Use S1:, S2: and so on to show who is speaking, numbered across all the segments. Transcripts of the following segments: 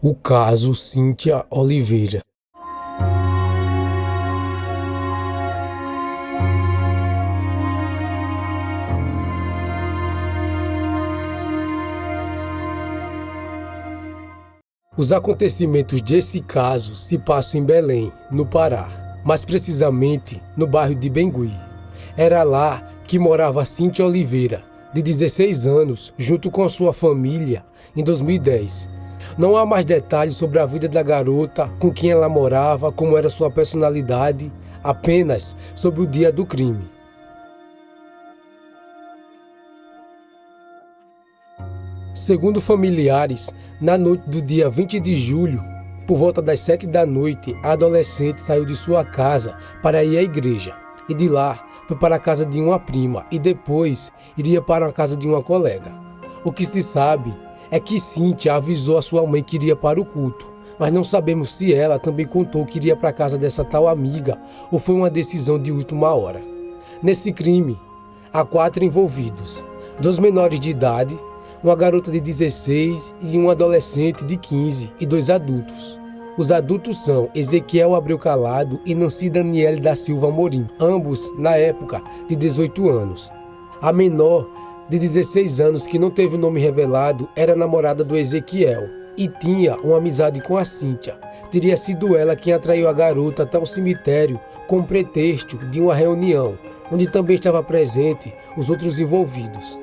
S1: O caso Cíntia Oliveira. Os acontecimentos desse caso se passam em Belém, no Pará, mais precisamente no bairro de Bengui. Era lá que morava Cíntia Oliveira, de 16 anos, junto com sua família, em 2010. Não há mais detalhes sobre a vida da garota, com quem ela morava, como era sua personalidade, apenas sobre o dia do crime. Segundo familiares, na noite do dia 20 de julho, por volta das 7 da noite, a adolescente saiu de sua casa para ir à igreja e de lá foi para a casa de uma prima e depois iria para a casa de uma colega. O que se sabe é que Cíntia avisou a sua mãe que iria para o culto, mas não sabemos se ela também contou que iria para a casa dessa tal amiga ou foi uma decisão de última hora. Nesse crime, há 4 envolvidos: 2 menores de idade, uma garota de 16 e um adolescente de 15 e 2 adultos. Os adultos são Ezequiel Abreu Calado e Nancy Daniele da Silva Amorim, ambos, na época, de 18 anos. A menor, de 16 anos, que não teve o nome revelado, era namorada do Ezequiel e tinha uma amizade com a Cíntia. Teria sido ela quem atraiu a garota até o cemitério com o pretexto de uma reunião, onde também estava presente os outros envolvidos.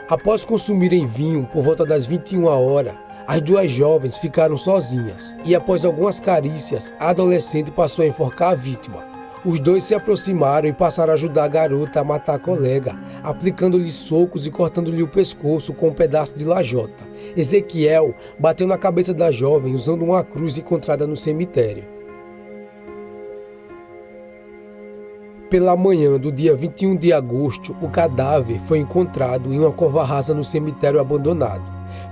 S1: Após consumirem vinho por volta das 21 horas, as 2 jovens ficaram sozinhas e após algumas carícias, a adolescente passou a enforcar a vítima. Os 2 se aproximaram e passaram a ajudar a garota a matar a colega, aplicando-lhe socos e cortando-lhe o pescoço com um pedaço de lajota. Ezequiel bateu na cabeça da jovem usando uma cruz encontrada no cemitério. Pela manhã do dia 21 de agosto, o cadáver foi encontrado em uma cova rasa no cemitério abandonado,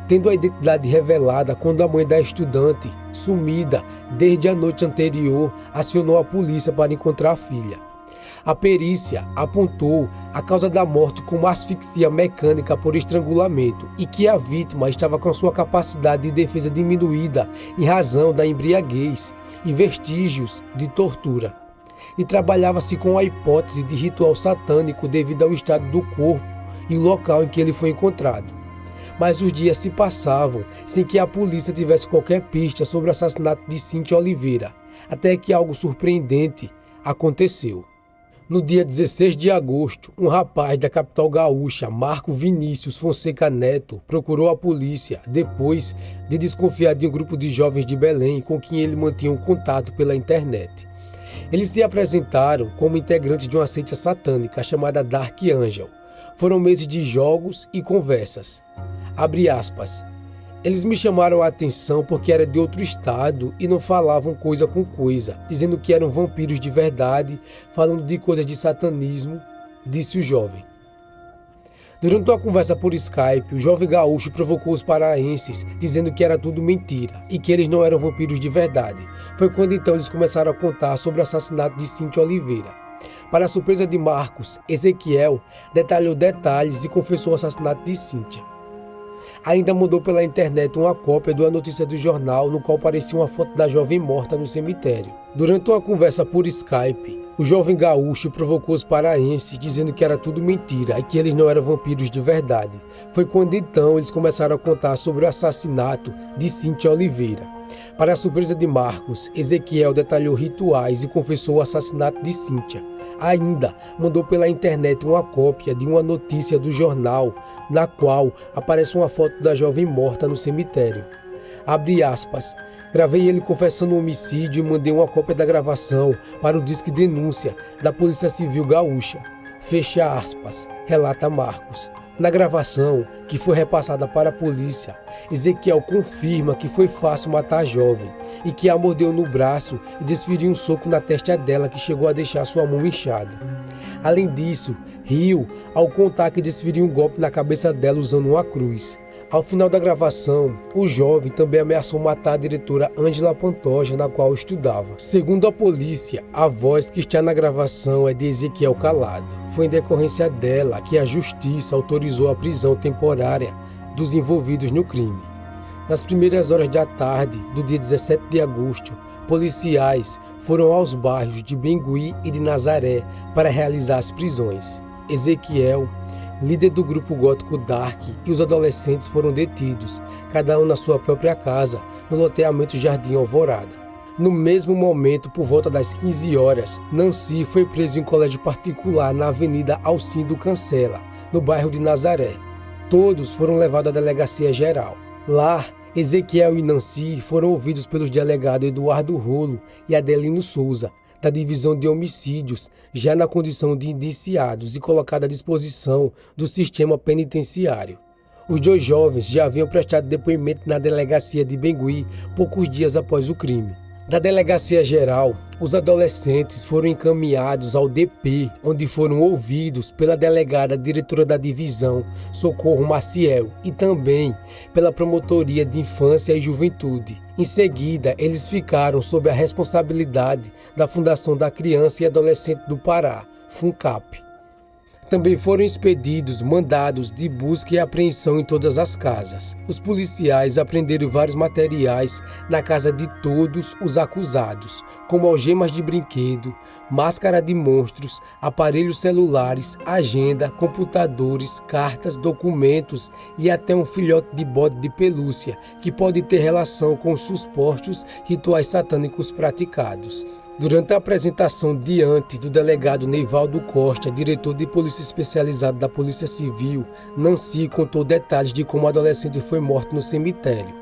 S1: tendo a identidade revelada quando a mãe da estudante, sumida desde a noite anterior, acionou a polícia para encontrar a filha. A perícia apontou a causa da morte como asfixia mecânica por estrangulamento e que a vítima estava com sua capacidade de defesa diminuída em razão da embriaguez e vestígios de tortura. E trabalhava-se com a hipótese de ritual satânico devido ao estado do corpo e o local em que ele foi encontrado. Mas os dias se passavam sem que a polícia tivesse qualquer pista sobre o assassinato de Cíntia Oliveira, até que algo surpreendente aconteceu. No dia 16 de agosto, um rapaz da capital gaúcha, Marco Vinícius Fonseca Neto, procurou a polícia depois de desconfiar de um grupo de jovens de Belém com quem ele mantinha um contato pela internet. Eles se apresentaram como integrantes de uma seita satânica chamada Dark Angel. Foram meses de jogos e conversas. Abre aspas. Eles me chamaram a atenção porque era de outro estado e não falavam coisa com coisa, dizendo que eram vampiros de verdade, falando de coisas de satanismo, disse o jovem. Durante uma conversa por Skype, o jovem gaúcho provocou os paraenses, dizendo que era tudo mentira e que eles não eram vampiros de verdade. Foi quando então eles começaram a contar sobre o assassinato de Cíntia Oliveira. Para a surpresa de Marcos, Ezequiel detalhou detalhes e confessou o assassinato de Cíntia. Ainda mandou pela internet uma cópia de uma notícia do jornal no qual aparecia uma foto da jovem morta no cemitério. Durante uma conversa por Skype, o jovem gaúcho provocou os paraenses dizendo que era tudo mentira e que eles não eram vampiros de verdade. Foi quando então eles começaram a contar sobre o assassinato de Cíntia Oliveira. Para a surpresa de Marcos, Ezequiel detalhou rituais e confessou o assassinato de Cíntia. Ainda mandou pela internet uma cópia de uma notícia do jornal, na qual aparece uma foto da jovem morta no cemitério. Abre aspas. Gravei ele confessando o homicídio e mandei uma cópia da gravação para o Disque Denúncia da Polícia Civil Gaúcha. Fecha aspas, relata Marcos. Na gravação, que foi repassada para a polícia, Ezequiel confirma que foi fácil matar a jovem e que a mordeu no braço e desferiu um soco na testa dela que chegou a deixar sua mão inchada. Além disso, riu ao contar que desferiu um golpe na cabeça dela usando uma cruz. Ao final da gravação, o jovem também ameaçou matar a diretora Ângela Pantoja, na qual estudava. Segundo a polícia, a voz que está na gravação é de Ezequiel Calado. Foi em decorrência dela que a justiça autorizou a prisão temporária dos envolvidos no crime. Nas primeiras horas da tarde do dia 17 de agosto, policiais foram aos bairros de Bengui e de Nazaré para realizar as prisões. Ezequiel, líder do grupo gótico Dark, e os adolescentes foram detidos, cada um na sua própria casa, no loteamento Jardim Alvorada. No mesmo momento, por volta das 15 horas, Nancy foi preso em um colégio particular na Avenida Alcindo Cancela, no bairro de Nazaré. Todos foram levados à delegacia geral. Lá, Ezequiel e Nancy foram ouvidos pelos delegados Eduardo Rolo e Adelino Souza, da Divisão de Homicídios, já na condição de indiciados e colocados à disposição do sistema penitenciário. Os dois jovens já haviam prestado depoimento na delegacia de Bengui poucos dias após o crime. Da delegacia geral, os adolescentes foram encaminhados ao DP, onde foram ouvidos pela delegada diretora da divisão, Socorro Maciel, e também pela Promotoria de Infância e Juventude. Em seguida, eles ficaram sob a responsabilidade da Fundação da Criança e Adolescente do Pará, FUNCAP. Também foram expedidos mandados de busca e apreensão em todas as casas. Os policiais apreenderam vários materiais na casa de todos os acusados, como algemas de brinquedo, máscara de monstros, aparelhos celulares, agenda, computadores, cartas, documentos e até um filhote de bode de pelúcia, que pode ter relação com os supostos rituais satânicos praticados. Durante a apresentação diante do delegado Neivaldo Costa, diretor de polícia especializado da Polícia Civil, Nancy contou detalhes de como o adolescente foi morto no cemitério.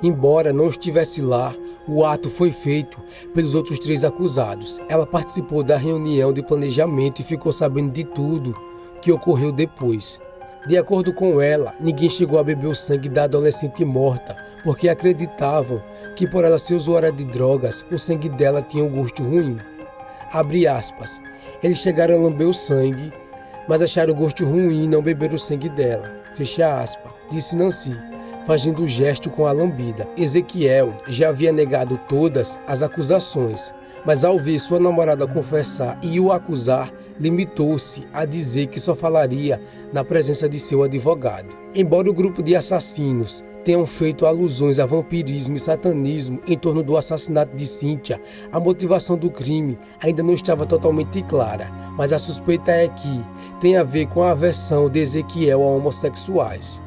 S1: Embora não estivesse lá, o ato foi feito pelos outros 3 acusados. Ela participou da reunião de planejamento e ficou sabendo de tudo que ocorreu depois. De acordo com ela, ninguém chegou a beber o sangue da adolescente morta, porque acreditavam que por ela ser usuária de drogas, o sangue dela tinha um gosto ruim. Abre aspas. Eles chegaram a lamber o sangue, mas acharam o gosto ruim e não beberam o sangue dela. Fecha aspas, disse Nancy, fazendo o gesto com a lambida. Ezequiel já havia negado todas as acusações, mas ao ver sua namorada confessar e o acusar, limitou-se a dizer que só falaria na presença de seu advogado. Embora o grupo de assassinos tenham feito alusões a vampirismo e satanismo em torno do assassinato de Cíntia, a motivação do crime ainda não estava totalmente clara, mas a suspeita é que tem a ver com a aversão de Ezequiel a homossexuais.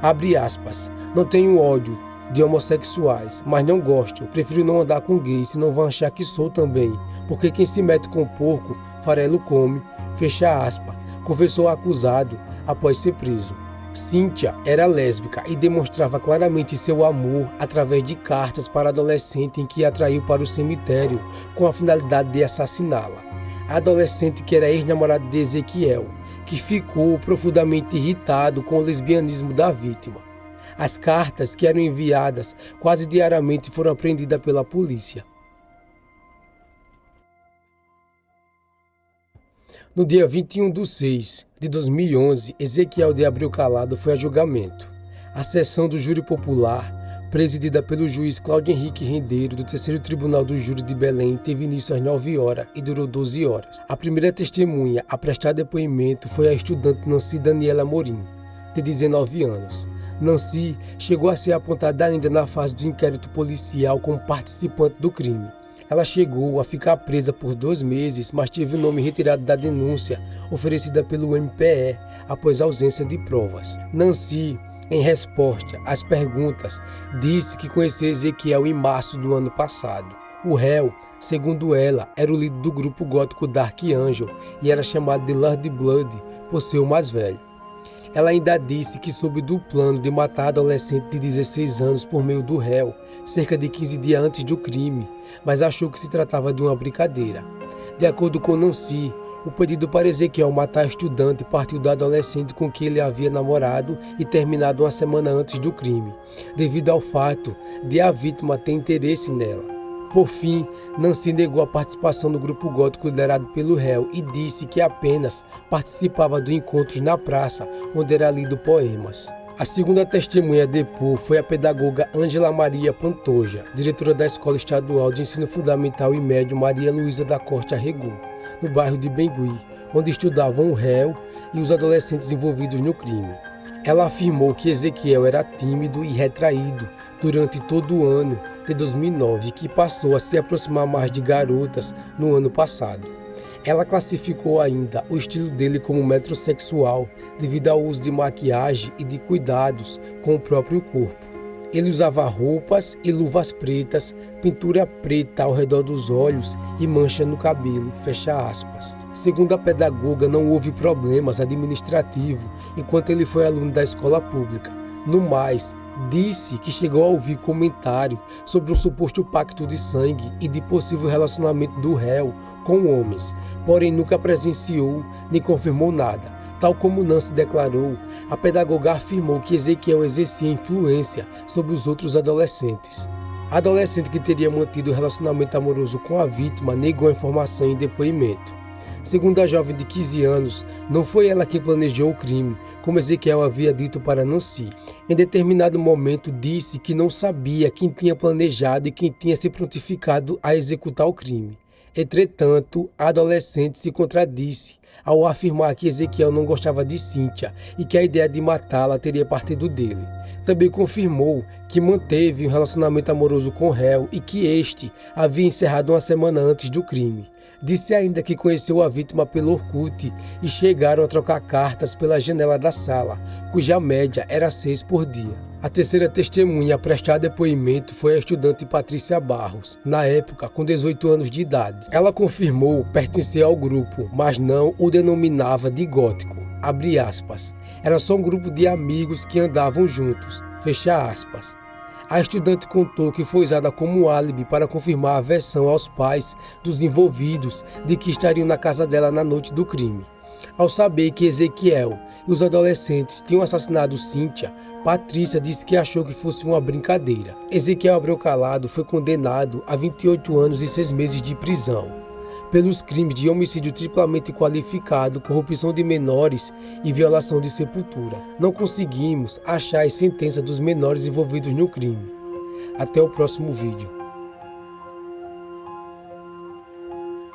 S1: Abre aspas, não tenho ódio de homossexuais, mas não gosto, prefiro não andar com gays, senão vão achar que sou também, porque quem se mete com porco, farelo come, fecha aspas, confessou o acusado após ser preso. Cíntia era lésbica e demonstrava claramente seu amor através de cartas para adolescente em que atraiu para o cemitério com a finalidade de assassiná-la. A adolescente que era ex-namorada de Ezequiel, que ficou profundamente irritado com o lesbianismo da vítima. As cartas que eram enviadas quase diariamente foram apreendidas pela polícia. No dia 21/6/2011, Ezequiel de Abreu Calado foi a julgamento. A sessão do júri popular, presidida pelo juiz Cláudio Henrique Rendeiro, do Terceiro Tribunal do Júri de Belém, teve início às 9 horas e durou 12 horas. A primeira testemunha a prestar depoimento foi a estudante Nancy Daniela Amorim, de 19 anos. Nancy chegou a ser apontada ainda na fase do inquérito policial como participante do crime. Ela chegou a ficar presa por 2 meses, mas teve o nome retirado da denúncia oferecida pelo MPE após ausência de provas. Nancy, em resposta às perguntas, disse que conhecia Ezequiel em março do ano passado. O réu, segundo ela, era o líder do grupo gótico Dark Angel e era chamado de Lord Blood por ser o mais velho. Ela ainda disse que soube do plano de matar a adolescente de 16 anos por meio do réu, cerca de 15 dias antes do crime, mas achou que se tratava de uma brincadeira. De acordo com Nancy, o pedido para Ezequiel matar a estudante partiu do adolescente com quem ele havia namorado e terminado uma semana antes do crime, devido ao fato de a vítima ter interesse nela. Por fim, Nancy negou a participação no grupo gótico liderado pelo réu e disse que apenas participava do encontro na praça, onde era lido poemas. A segunda testemunha a depor foi a pedagoga Ângela Maria Pantoja, diretora da Escola Estadual de Ensino Fundamental e Médio Maria Luísa da Costa Regu, no bairro de Bengui, onde estudavam o réu e os adolescentes envolvidos no crime. Ela afirmou que Ezequiel era tímido e retraído durante todo o ano de 2009 e que passou a se aproximar mais de garotas no ano passado. Ela classificou ainda o estilo dele como metrosexual devido ao uso de maquiagem e de cuidados com o próprio corpo. Ele usava roupas e luvas pretas, pintura preta ao redor dos olhos e mancha no cabelo, fecha aspas. Segundo a pedagoga, não houve problemas administrativos enquanto ele foi aluno da escola pública. No mais, disse que chegou a ouvir comentário sobre um suposto pacto de sangue e de possível relacionamento do réu com homens, porém nunca presenciou nem confirmou nada. Tal como Nancy declarou, a pedagoga afirmou que Ezequiel exercia influência sobre os outros adolescentes. A adolescente que teria mantido o relacionamento amoroso com a vítima negou a informação em depoimento. Segundo a jovem de 15 anos, não foi ela quem planejou o crime, como Ezequiel havia dito para Nancy. Em determinado momento disse que não sabia quem tinha planejado e quem tinha se prontificado a executar o crime. Entretanto, a adolescente se contradisse ao afirmar que Ezequiel não gostava de Cíntia e que a ideia de matá-la teria partido dele. Também confirmou que manteve um relacionamento amoroso com o réu e que este havia encerrado uma semana antes do crime. Disse ainda que conheceu a vítima pelo Orkut e chegaram a trocar cartas pela janela da sala, cuja média era 6 por dia. A terceira testemunha a prestar depoimento foi a estudante Patrícia Barros, na época com 18 anos de idade. Ela confirmou pertencer ao grupo, mas não o denominava de gótico, abre aspas. Era só um grupo de amigos que andavam juntos, fecha aspas. A estudante contou que foi usada como álibi para confirmar a versão aos pais dos envolvidos de que estariam na casa dela na noite do crime. Ao saber que Ezequiel e os adolescentes tinham assassinado Cíntia, Patrícia disse que achou que fosse uma brincadeira. Ezequiel Abreu Calado foi condenado a 28 anos e 6 meses de prisão pelos crimes de homicídio triplamente qualificado, corrupção de menores e violação de sepultura. Não conseguimos achar as sentenças dos menores envolvidos no crime. Até o próximo vídeo.